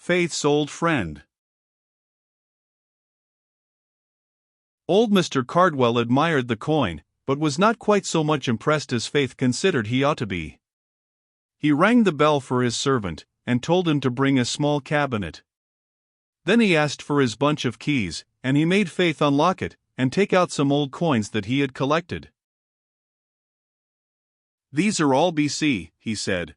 Faith's old friend. Old Mr. Cardwell admired the coin, but was not quite so much impressed as Faith considered he ought to be. He rang the bell for his servant, and told him to bring a small cabinet. Then he asked for his bunch of keys, and he made Faith unlock it, and take out some old coins that he had collected. "These are all BC," he said.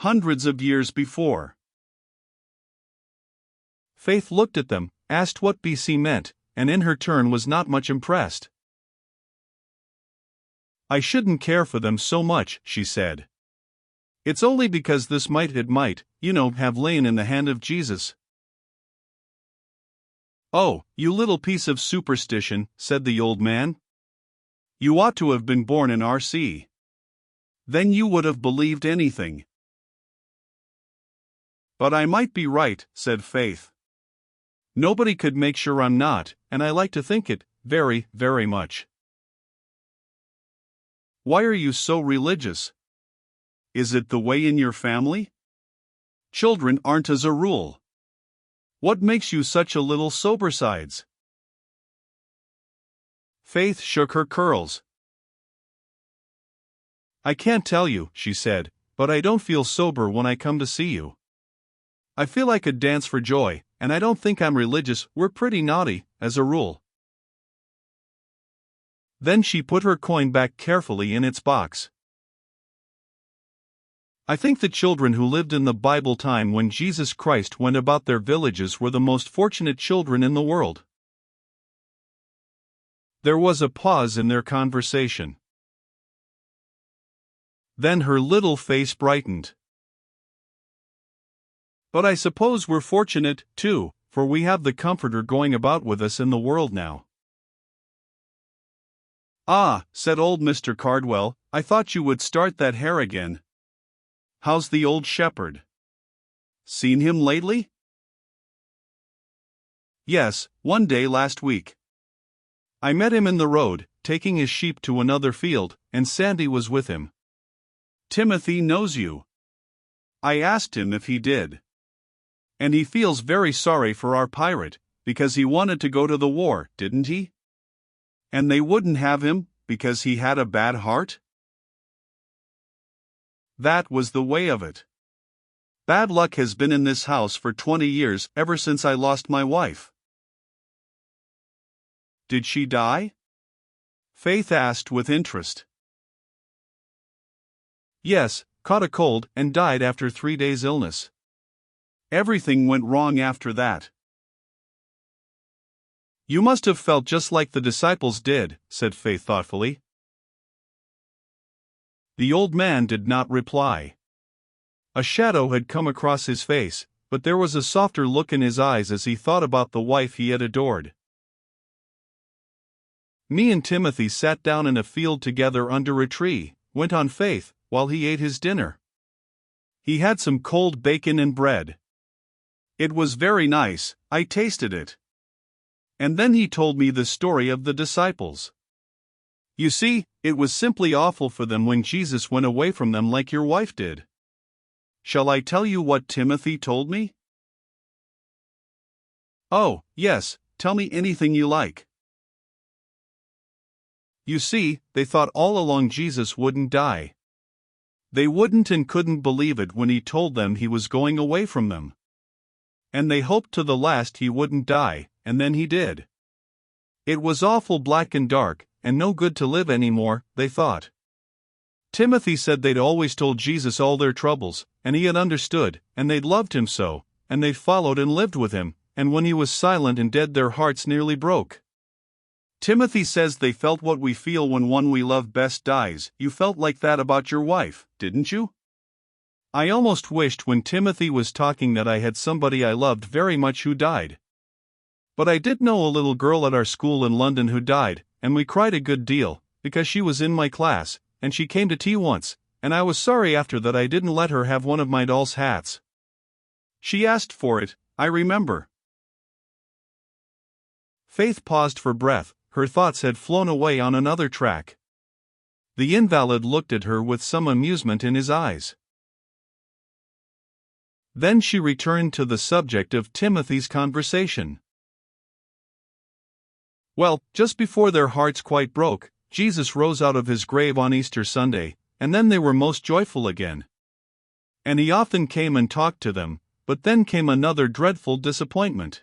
"Hundreds of years before." Faith looked at them, asked what BC meant, and in her turn was not much impressed. "I shouldn't care for them so much," she said. "It's only because this might, have lain in the hand of Jesus." "Oh, you little piece of superstition," said the old man. "You ought to have been born in RC. Then you would have believed anything." "But I might be right," said Faith. "Nobody could make sure I'm not, and I like to think it, very, very much." "Why are you so religious? Is it the way in your family? Children aren't as a rule. What makes you such a little sobersides?" Faith shook her curls. "I can't tell you," she said, "but I don't feel sober when I come to see you. I feel I could dance for joy, and I don't think I'm religious. We're pretty naughty, as a rule." Then she put her coin back carefully in its box. "I think the children who lived in the Bible time when Jesus Christ went about their villages were the most fortunate children in the world." There was a pause in their conversation. Then her little face brightened. "But I suppose we're fortunate, too, for we have the Comforter going about with us in the world now." "Ah," said old Mr. Cardwell, "I thought you would start that hare again. How's the old shepherd? Seen him lately?" "Yes, one day last week. I met him in the road, taking his sheep to another field, and Sandy was with him. Timothy knows you. I asked him if he did. And he feels very sorry for our pirate, because he wanted to go to the war, didn't he? And they wouldn't have him, because he had a bad heart?" That was the way of it. Bad luck has been in this house for 20 years, ever since I lost my wife. "Did she die?" Faith asked with interest. "Yes, caught a cold and died after 3 days' illness. Everything went wrong after that." "You must have felt just like the disciples did," said Faith thoughtfully. The old man did not reply. A shadow had come across his face, but there was a softer look in his eyes as he thought about the wife he had adored. "Me and Timothy sat down in a field together under a tree," went on Faith, while he ate his dinner. "He had some cold bacon and bread. It was very nice, I tasted it. And then he told me the story of the disciples. You see, it was simply awful for them when Jesus went away from them like your wife did. Shall I tell you what Timothy told me?" "Oh, yes, tell me anything you like." "You see, they thought all along Jesus wouldn't die. They wouldn't and couldn't believe it when he told them he was going away from them. And they hoped to the last he wouldn't die, and then he did. It was awful black and dark, and no good to live anymore, they thought. Timothy said they'd always told Jesus all their troubles, and he had understood, and they'd loved him so, and they'd followed and lived with him, and when he was silent and dead their hearts nearly broke. Timothy says they felt what we feel when one we love best dies. You felt like that about your wife, didn't you? I almost wished when Timothy was talking that I had somebody I loved very much who died. But I did know a little girl at our school in London who died, and we cried a good deal, because she was in my class, and she came to tea once, and I was sorry after that I didn't let her have one of my doll's hats. She asked for it, I remember." Faith paused for breath, her thoughts had flown away on another track. The invalid looked at her with some amusement in his eyes. Then she returned to the subject of Timothy's conversation. Well, just before their hearts quite broke, Jesus rose out of his grave on Easter Sunday, and then they were most joyful again. And he often came and talked to them, but then came another dreadful disappointment.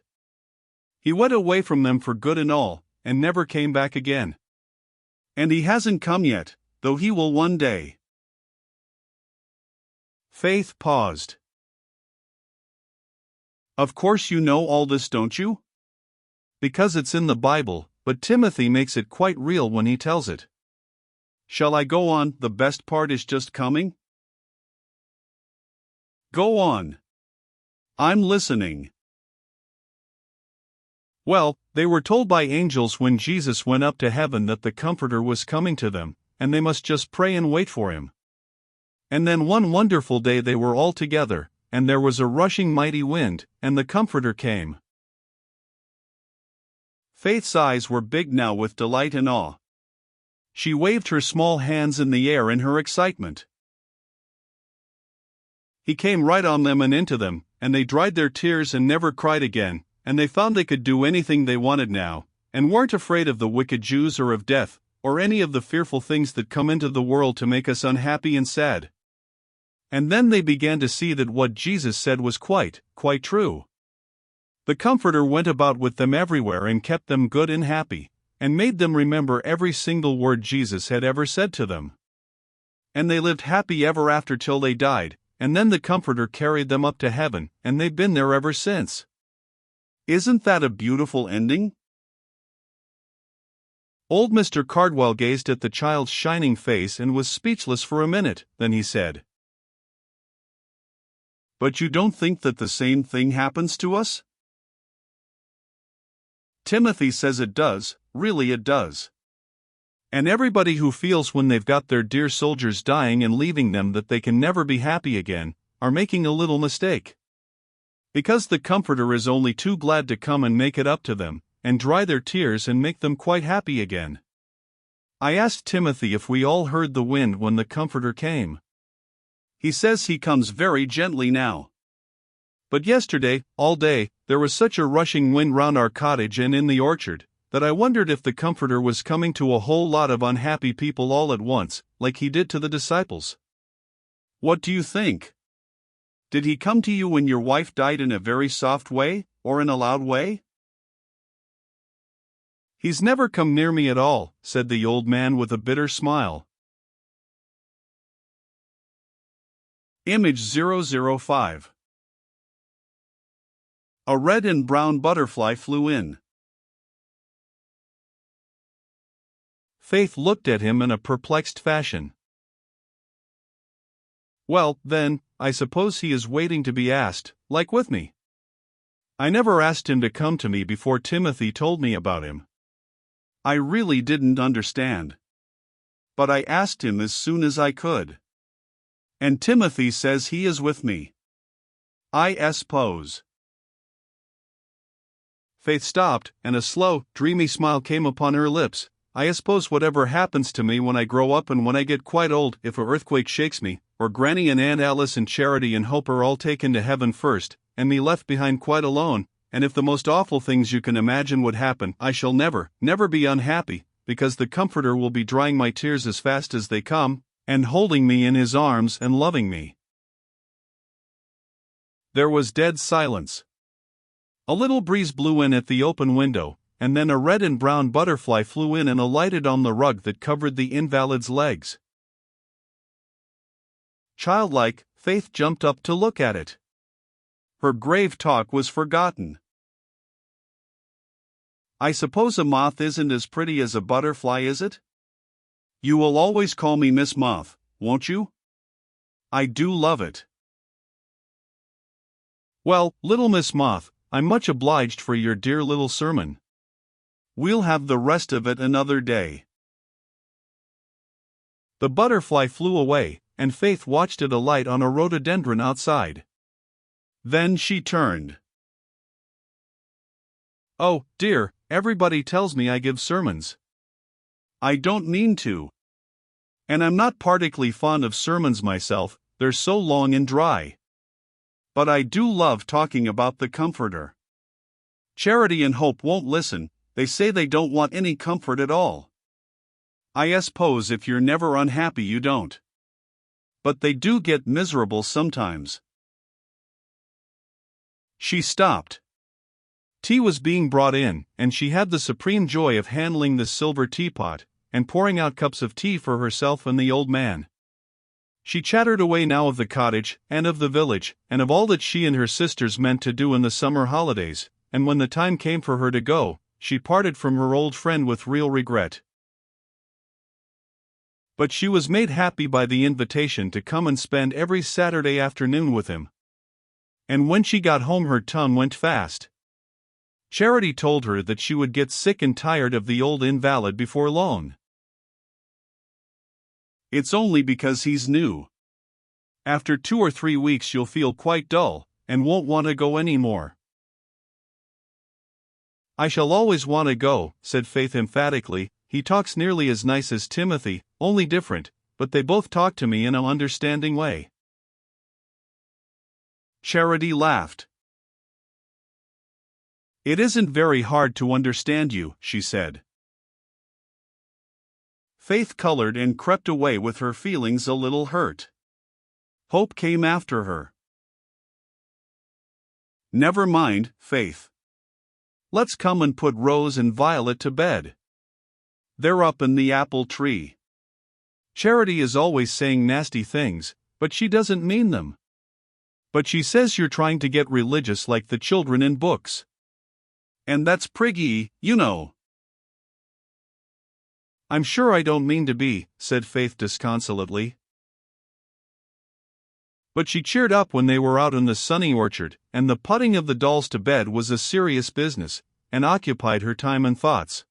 He went away from them for good and all, and never came back again. And he hasn't come yet, though he will one day. Faith paused. Of course you know all this, don't you? Because it's in the Bible, but Timothy makes it quite real when he tells it. Shall I go on? The best part is just coming. Go on. I'm listening. Well, they were told by angels when Jesus went up to heaven that the Comforter was coming to them, and they must just pray and wait for him. And then one wonderful day they were all together, and there was a rushing mighty wind, and the Comforter came. Faith's eyes were big now with delight and awe. She waved her small hands in the air in her excitement. He came right on them and into them, and they dried their tears and never cried again, and they found they could do anything they wanted now, and weren't afraid of the wicked Jews or of death, or any of the fearful things that come into the world to make us unhappy and sad. And then they began to see that what Jesus said was quite true. The Comforter went about with them everywhere and kept them good and happy, and made them remember every single word Jesus had ever said to them. And they lived happy ever after till they died, and then the Comforter carried them up to heaven, and they've been there ever since. Isn't that a beautiful ending? Old Mr. Cardwell gazed at the child's shining face and was speechless for a minute, then he said, "But you don't think that the same thing happens to us?" Timothy says it does, really it does. And everybody who feels when they've got their dear soldiers dying and leaving them that they can never be happy again, are making a little mistake. Because the Comforter is only too glad to come and make it up to them, and dry their tears and make them quite happy again. I asked Timothy if we all heard the wind when the Comforter came. He says he comes very gently now. But yesterday, all day, there was such a rushing wind round our cottage and in the orchard, that I wondered if the Comforter was coming to a whole lot of unhappy people all at once, like he did to the disciples. What do you think? Did he come to you when your wife died in a very soft way, or in a loud way? He's never come near me at all, said the old man with a bitter smile. Image 005. A red and brown butterfly flew in. Faith looked at him in a perplexed fashion. Well, then, I suppose he is waiting to be asked, like with me. I never asked him to come to me before Timothy told me about him. I really didn't understand. But I asked him as soon as I could. And Timothy says he is with me. I suppose. Faith stopped, and a slow, dreamy smile came upon her lips. I suppose whatever happens to me when I grow up and when I get quite old, if an earthquake shakes me, or Granny and Aunt Alice and Charity and Hope are all taken to heaven first, and me left behind quite alone, and if the most awful things you can imagine would happen, I shall never be unhappy, because the Comforter will be drying my tears as fast as they come, and holding me in his arms and loving me. There was dead silence. A little breeze blew in at the open window, and then a red and brown butterfly flew in and alighted on the rug that covered the invalid's legs. Childlike, Faith jumped up to look at it. Her grave talk was forgotten. I suppose a moth isn't as pretty as a butterfly, is it? You will always call me Miss Moth, won't you? I do love it. Well, Little Miss Moth, I'm much obliged for your dear little sermon. We'll have the rest of it another day. The butterfly flew away, and Faith watched it alight on a rhododendron outside. Then she turned. Oh, dear, everybody tells me I give sermons. I don't mean to. And I'm not particularly fond of sermons myself, they're so long and dry. But I do love talking about the comforter. Charity and Hope won't listen, they say they don't want any comfort at all. I suppose if you're never unhappy you don't. But they do get miserable sometimes. She stopped. Tea was being brought in, and she had the supreme joy of handling the silver teapot, and pouring out cups of tea for herself and the old man. She chattered away now of the cottage, and of the village, and of all that she and her sisters meant to do in the summer holidays, and when the time came for her to go, she parted from her old friend with real regret. But she was made happy by the invitation to come and spend every Saturday afternoon with him. And when she got home her tongue went fast. Charity told her that she would get sick and tired of the old invalid before long. It's only because he's new. After 2 or 3 weeks you'll feel quite dull, and won't want to go any more. I shall always want to go, said Faith emphatically. He talks nearly as nice as Timothy, only different, but they both talk to me in an understanding way. Charity laughed. It isn't very hard to understand you, she said. Faith colored and crept away with her feelings a little hurt. Hope came after her. Never mind, Faith. Let's come and put Rose and Violet to bed. They're up in the apple tree. Charity is always saying nasty things, but she doesn't mean them. But she says you're trying to get religious like the children in books. And that's priggy, you know. I'm sure I don't mean to be, said Faith disconsolately. But she cheered up when they were out in the sunny orchard, and the putting of the dolls to bed was a serious business, and occupied her time and thoughts.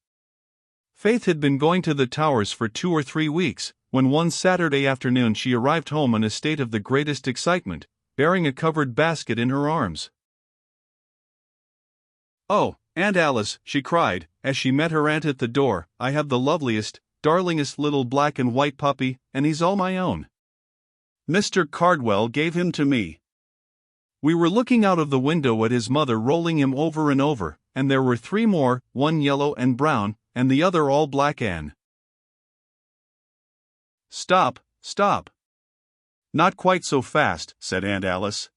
Faith had been going to the Towers for 2 or 3 weeks, when one Saturday afternoon she arrived home in a state of the greatest excitement, bearing a covered basket in her arms. "Oh, Aunt Alice," she cried, as she met her aunt at the door, "I have the loveliest, darlingest little black and white puppy, and he's all my own. Mr. Cardwell gave him to me. We were looking out of the window at his mother rolling him over and over, and there were 3 more, one yellow and brown, and the other all black and—" "Stop, stop. Not quite so fast," said Aunt Alice.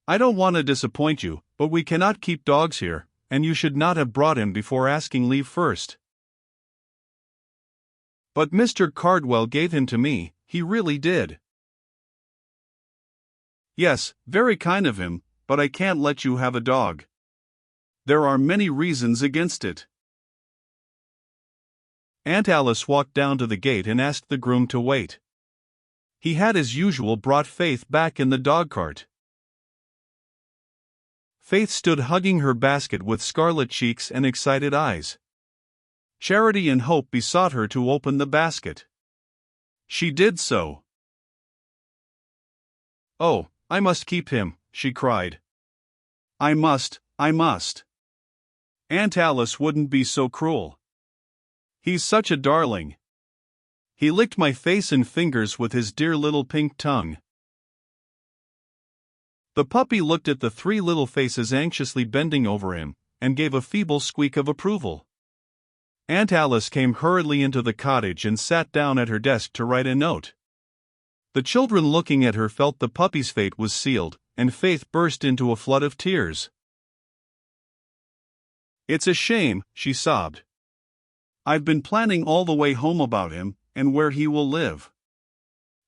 "I don't want to disappoint you, but we cannot keep dogs here, and you should not have brought him before asking leave first." "But Mr. Cardwell gave him to me, he really did." "Yes, very kind of him, but I can't let you have a dog. There are many reasons against it." Aunt Alice walked down to the gate and asked the groom to wait. He had as usual brought Faith back in the dog-cart. Faith stood hugging her basket with scarlet cheeks and excited eyes. Charity and Hope besought her to open the basket. She did so. "Oh, I must keep him," she cried. I must. Aunt Alice wouldn't be so cruel. He's such a darling. He licked my face and fingers with his dear little pink tongue." The puppy looked at the 3 little faces anxiously bending over him, and gave a feeble squeak of approval. Aunt Alice came hurriedly into the cottage and sat down at her desk to write a note. The children looking at her felt the puppy's fate was sealed, and Faith burst into a flood of tears. "It's a shame," she sobbed. "I've been planning all the way home about him, and where he will live.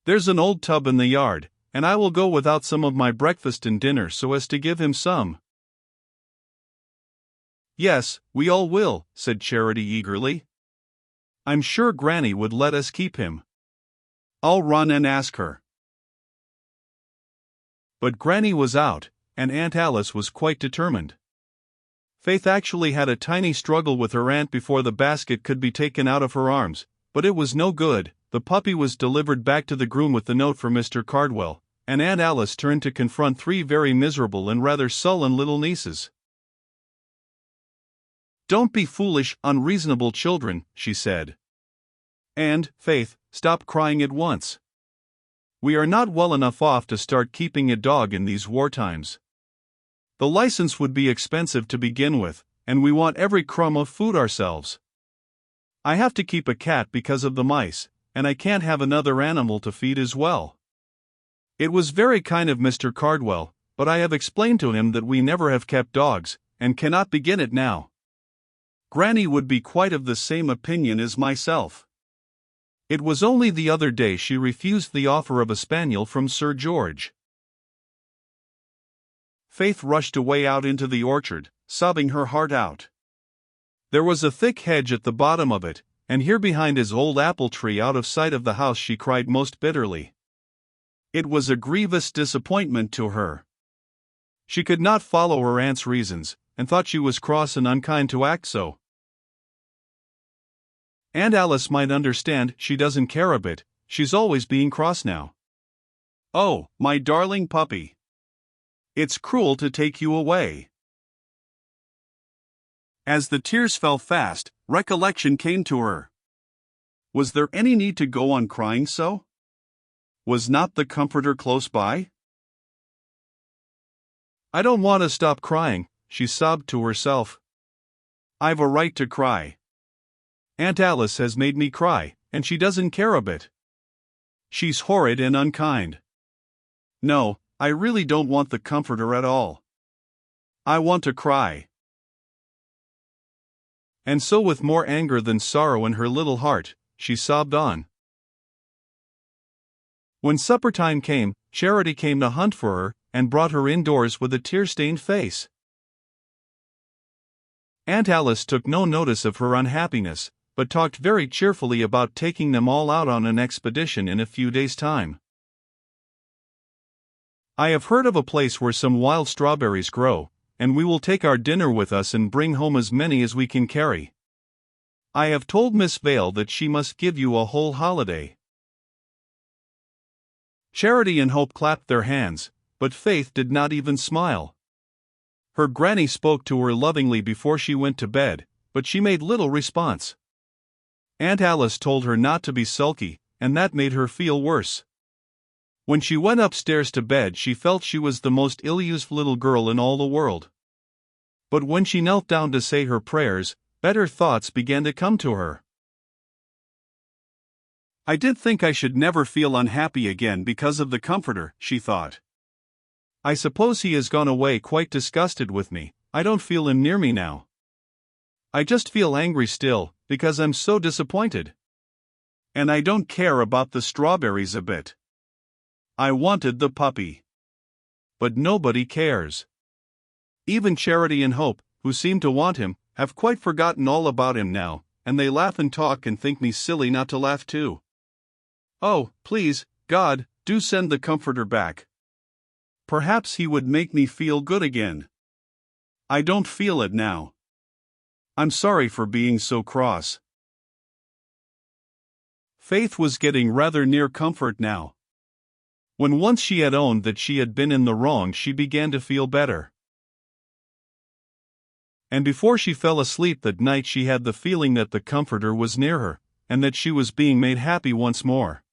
There's an old tub in the yard, and I will go without some of my breakfast and dinner so as to give him some." "Yes, we all will," said Charity eagerly. "I'm sure Granny would let us keep him. I'll run and ask her." But Granny was out, and Aunt Alice was quite determined. Faith actually had a tiny struggle with her aunt before the basket could be taken out of her arms, but it was no good. The puppy was delivered back to the groom with the note for Mr. Cardwell, and Aunt Alice turned to confront 3 very miserable and rather sullen little nieces. "Don't be foolish, unreasonable children," she said. "And, Faith, stop crying at once. We are not well enough off to start keeping a dog in these war times. The license would be expensive to begin with, and we want every crumb of food ourselves. I have to keep a cat because of the mice, and I can't have another animal to feed as well. It was very kind of Mr. Cardwell, but I have explained to him that we never have kept dogs, and cannot begin it now. Granny would be quite of the same opinion as myself. It was only the other day she refused the offer of a spaniel from Sir George. Faith rushed away out into the orchard, sobbing her heart out. There was a thick hedge at the bottom of it, and here behind his old apple tree out of sight of the house she cried most bitterly. It was a grievous disappointment to her. She could not follow her aunt's reasons, and thought she was cross and unkind to act so. Aunt Alice might understand, she doesn't care a bit, she's always being cross now. Oh, my darling puppy. It's cruel to take you away. As the tears fell fast, recollection came to her. Was there any need to go on crying so? Was not the comforter close by? I don't want to stop crying, she sobbed to herself. I've a right to cry. Aunt Alice has made me cry, and she doesn't care a bit. She's horrid and unkind. No, I really don't want the comforter at all. I want to cry. And so, with more anger than sorrow in her little heart, she sobbed on. When supper time came, Charity came to hunt for her, and brought her indoors with a tear-stained face. Aunt Alice took no notice of her unhappiness, but talked very cheerfully about taking them all out on an expedition in a few days' time. I have heard of a place where some wild strawberries grow, and we will take our dinner with us and bring home as many as we can carry. I have told Miss Vale that she must give you a whole holiday. Charity and Hope clapped their hands, but Faith did not even smile. Her granny spoke to her lovingly before she went to bed, but she made little response. Aunt Alice told her not to be sulky, and that made her feel worse. When she went upstairs to bed, she felt she was the most ill-used little girl in all the world. But when she knelt down to say her prayers, better thoughts began to come to her. I did think I should never feel unhappy again because of the comforter, she thought. I suppose he has gone away quite disgusted with me. I don't feel him near me now. I just feel angry still, because I'm so disappointed. And I don't care about the strawberries a bit. I wanted the puppy. But nobody cares. Even Charity and Hope, who seem to want him, have quite forgotten all about him now, and they laugh and talk and think me silly not to laugh too. Oh, please, God, do send the comforter back. Perhaps he would make me feel good again. I don't feel it now. I'm sorry for being so cross. Faith was getting rather near comfort now. When once she had owned that she had been in the wrong, she began to feel better. And before she fell asleep that night, she had the feeling that the comforter was near her, and that she was being made happy once more.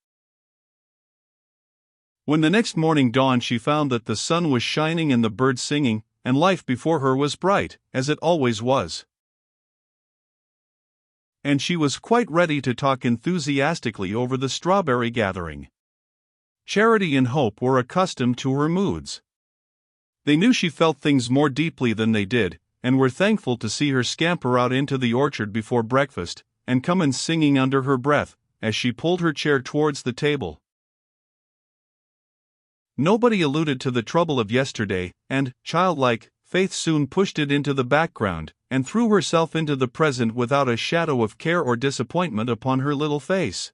When the next morning dawned, she found that the sun was shining and the birds singing, and life before her was bright, as it always was. And she was quite ready to talk enthusiastically over the strawberry gathering. Charity and Hope were accustomed to her moods. They knew she felt things more deeply than they did, and were thankful to see her scamper out into the orchard before breakfast, and come in singing under her breath, as she pulled her chair towards the table. Nobody alluded to the trouble of yesterday, and, childlike, Faith soon pushed it into the background, and threw herself into the present without a shadow of care or disappointment upon her little face.